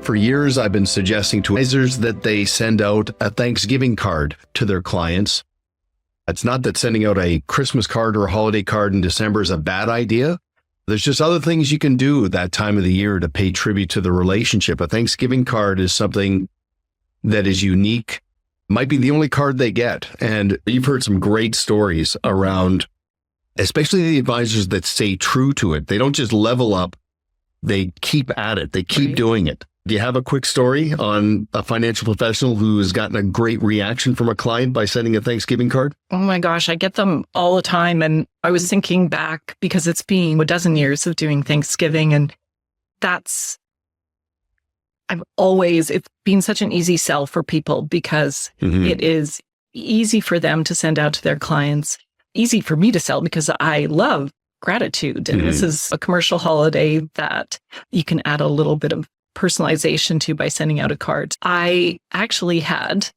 For years, I've been suggesting to advisors that they send out a Thanksgiving card to their clients. It's not that sending out a Christmas card or a holiday card in December is a bad idea. There's just other things you can do that time of the year to pay tribute to the relationship. A Thanksgiving card is something that is unique, might be the only card they get. And you've heard some great stories around, especially the advisors that stay true to it. They don't just level up, they keep at it, they keep doing it. Do you have a quick story on a financial professional who has gotten a great reaction from a client by sending a Thanksgiving card? Oh my gosh, I get them all the time. And I was thinking back because it's been a dozen years of doing Thanksgiving. And it's been such an easy sell for people because it is easy for them to send out to their clients, easy for me to sell because I love gratitude. And this is a commercial holiday that you can add a little bit of personalization to by sending out a card. I actually had,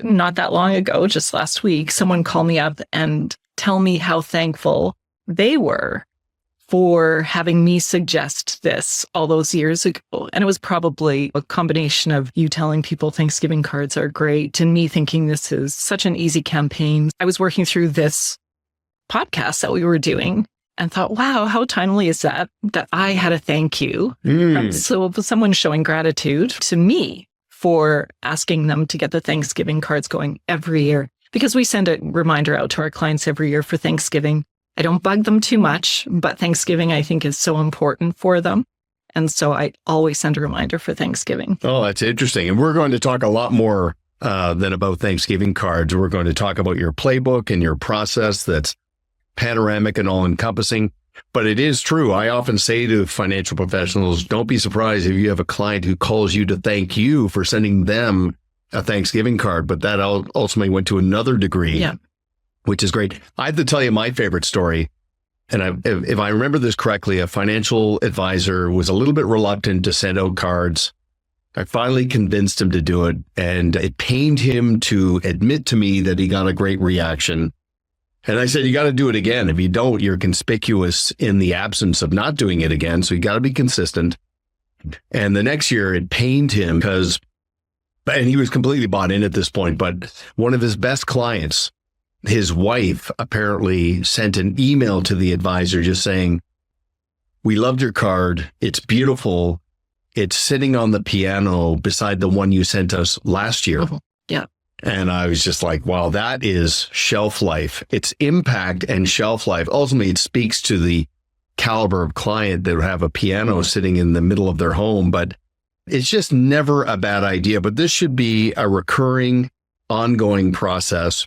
not that long ago, just last week, someone call me up and tell me how thankful they were for having me suggest this all those years ago. And it was probably a combination of you telling people Thanksgiving cards are great and me thinking this is such an easy campaign. I was working through this podcast that we were doing and thought, wow, how timely is that I had a thank you. So someone showing gratitude to me for asking them to get the Thanksgiving cards going every year, because we send a reminder out to our clients every year for Thanksgiving. I don't bug them too much, but Thanksgiving I think is so important for them. And so I always send a reminder for Thanksgiving. Oh, that's interesting. And we're going to talk a lot more than about Thanksgiving cards. We're going to talk about your playbook and your process that's panoramic and all-encompassing. But it is true. I often say to financial professionals, don't be surprised if you have a client who calls you to thank you for sending them a Thanksgiving card. But that ultimately went to another degree, which is great. I have to tell you my favorite story. And if I remember this correctly, a financial advisor was a little bit reluctant to send out cards. I finally convinced him to do it. And it pained him to admit to me that he got a great reaction. And I said, you got to do it again. If you don't, you're conspicuous in the absence of not doing it again. So you got to be consistent. And the next year it pained him and he was completely bought in at this point, but one of his best clients, his wife, apparently sent an email to the advisor just saying, we loved your card. It's beautiful. It's sitting on the piano beside the one you sent us last year. Yeah. And I was just like, wow, that is shelf life. It's impact and shelf life. Ultimately, it speaks to the caliber of client that would have a piano sitting in the middle of their home. But it's just never a bad idea. But this should be a recurring, ongoing process.